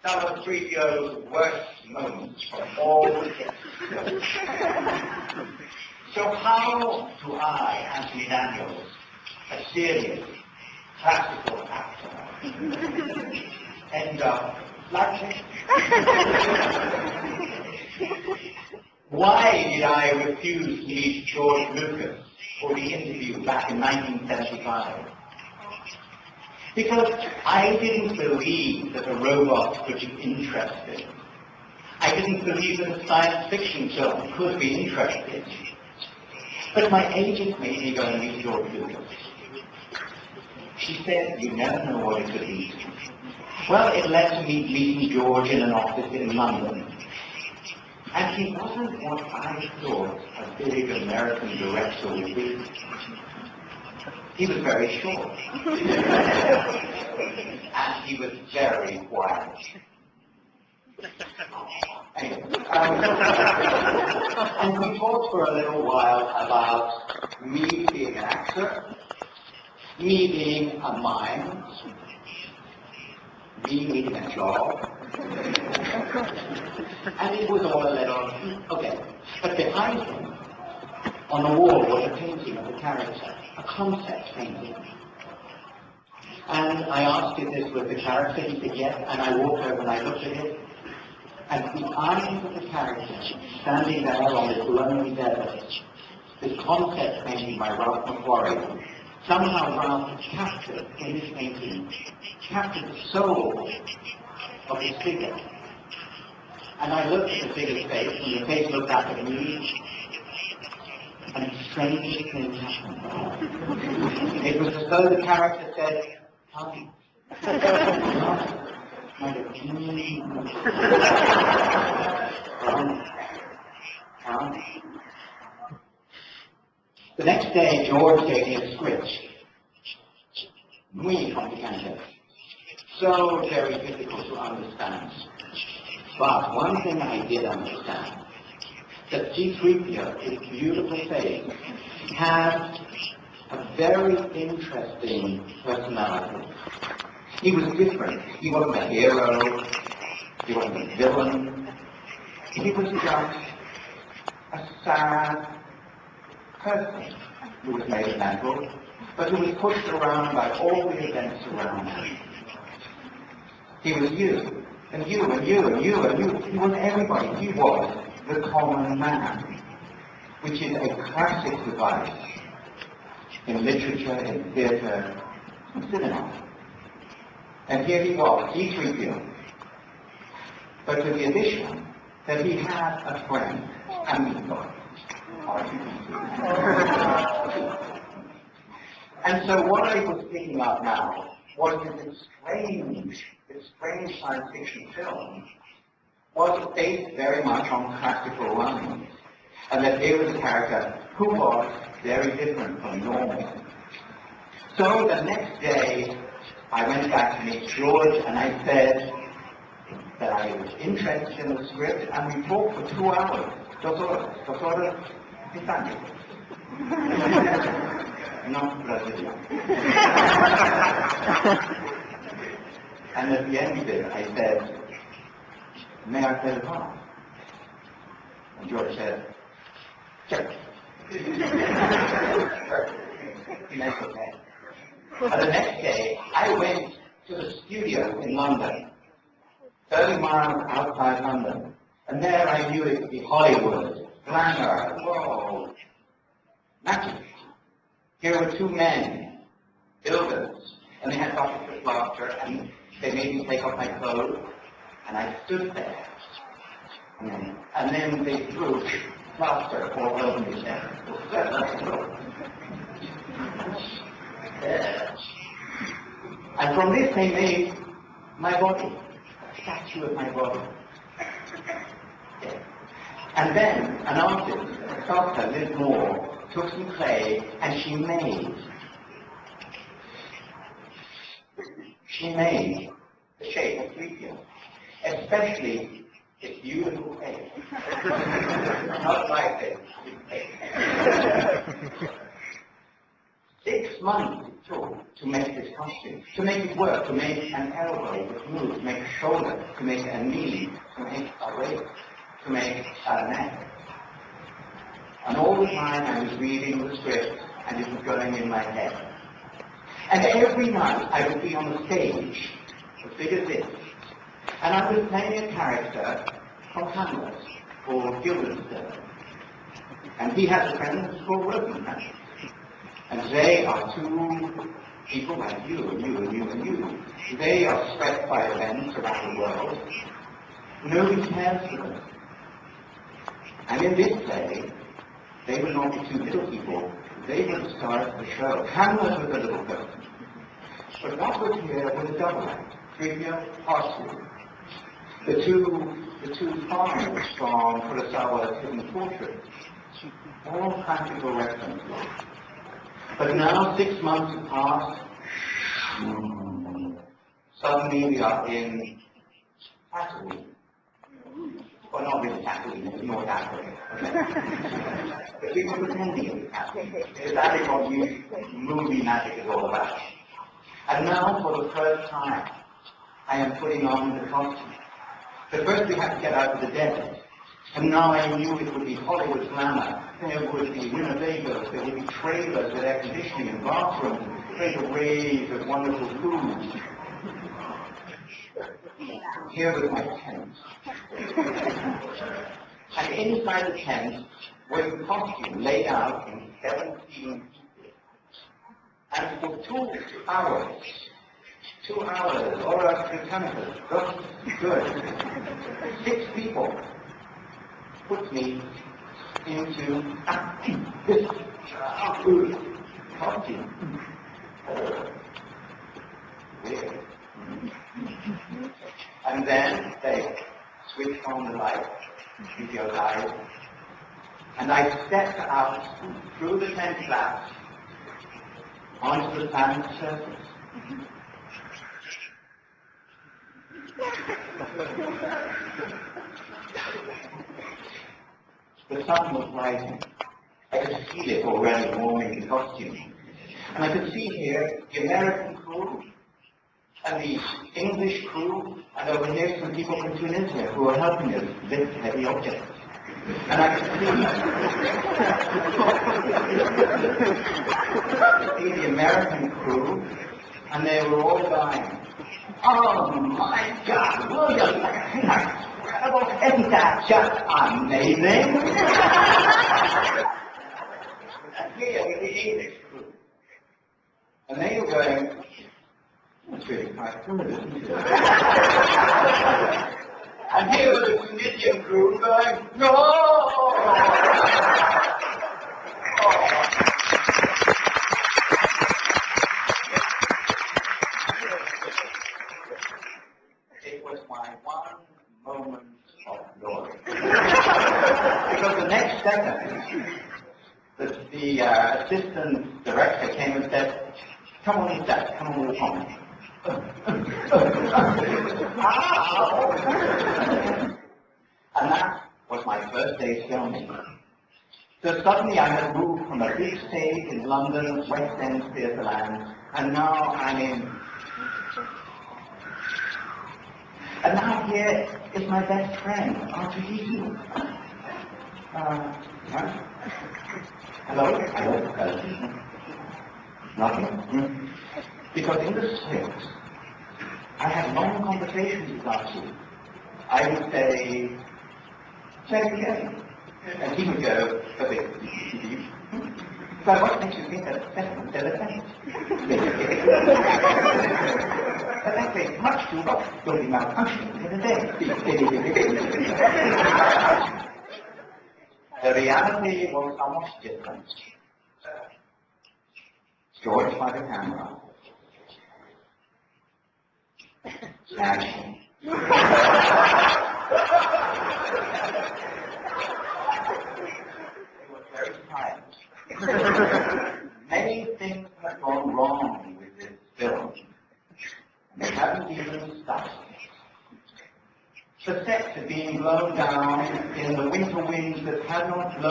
some of 3PO's worst moments from all the years. So how do I, Anthony Daniels, a serious, classical actor, end up like this? Why did I refuse to meet George Lucas for the interview back in 1975? Because I didn't believe that a robot could be interesting. I didn't believe that a science fiction film could be interesting. But my agent made me go and meet George Lucas. She said, you never know what it could lead to. Well, it led to me meeting George in an office in London. And he wasn't what I thought a big American director would be. He was very short. And he was very quiet. Anyway, and we talked for a little while about me being an actor, me being a mime, me needing a job, and it was all a little, okay. But behind him, on the wall, was a painting of the character, a concept painting. And I asked if this was the character, he said yes, and I walked over and I looked at it, and the eyes of the character, standing there on this lonely desert, this concept painting by Ralph McQuarrie, somehow Ralph captured in this painting, captured the soul of his figure. And I looked at the figure's face, and the face looked back at me, and strange things happened. It was as though the character said, "Come." The next day, George gave me a script. Muy complicado. So very difficult to understand. But one thing I did understand, that C3PO, his beautiful face, had a very interesting personality. He was different. He wasn't a hero. He wasn't a villain. He was just a sad person who was made of metal, but who was pushed around by all the events around him. He was you, and you, and you, and you, and you. He was everybody. He was the common man, which is a classic device in literature, in theatre, in cinema. And here he was, C3PO, but with the addition that he had a friend, amigo. And so what I was thinking of now was that this strange science fiction film was based very much on classical lines, and that here was a character who was very different from normal. So the next day, I went back to meet George, and I said that I was interested in the script, and we talked for 2 hours. Dos horas, Finalmente. No, Brazilian. And at the end of it, I said, "May I play the part?" And George said, "Sure." That's okay. But the next day, I went to the studio in London, 30 miles outside London, and there I knew it would be Hollywood, glamour, whoa, magic. Here were 2 men, builders, and they had buckets of plaster, and they made me take off my clothes, and I stood there. And then they threw plaster all over me there. And from this they made my body, a statue of my body. And then an artist, a sculptor, Liz Moore, took some clay and she made the shape of 3PO, especially its beautiful face. Not like this. 6 months tool to make this costume, to make it work, to make an elbow that moves, to make a shoulder, to make a knee, to make a waist, to make a neck. And all the time I was reading the script and it was going in my head. And every night I would be on the stage, as big as this, and I was playing a character from Hamlet or Guildenstern. And he has a friend who's called Rosenthal. And they are two people like you and you and you and you. They are swept by events around the world. Nobody cares for them. And in this play, they were not the two little people. They were the stars of the show. Hamlet was a little person. But what was here was a double act. 3PO, Parsley. The two farmers from Kurosawa's Hidden Portrait. All practical references. But now 6 months have passed. Suddenly we are in Tatooine. Well, not really Tatooine, it's North Africa. But we were pretending it was Tatooine. That is what movie magic is all about. And now, for the first time, I am putting on the costume. But first we had to get out of the desert. And now I knew it would be Hollywood glamour. There would be Winnebagos, there would be trailers with air conditioning and bathrooms, great arrays of wonderful food. Here was my tent. And inside the tent was the costume laid out in 17 pieces. And for 2 hours, or good, 6 people put me into this costume. Weird. And then they switched on the light, video light, and I stepped out through the tent flaps onto the planet's surface. The sun was rising. I could feel it already warming the costume. And I could see here the American crew and the English crew, and over here some people from Tunisia who are helping us lift heavy objects. And I could see the American crew, and they were all dying. Oh my God, William, that's incredible. Isn't that just amazing? And here was the English crew. And they were going, that's really quite good, isn't it? And here was the Tunisian crew going, no! It was my one moment of glory. Because the next second, the assistant director came and said, come on in, Dad, come on with Tommy. And that was my first day filming. So suddenly I had moved from a big stage in London, West End Theatre Land, and now I'm in. And now here is my best friend, Anthony-C3PO. Hello? Hello? Nothing? Because in the script, I had long conversations with Archie. I would say, say it again. And he would go, a bit deep. So what makes you think that it's better instead of better? But that takes much too long. You'll be malfunctioning in a day. The reality was somewhat different. George by the camera. Smashing. He was very tired. Many things have gone wrong with this film. They haven't even started. The sets are being blown down in the winter winds that have not blown.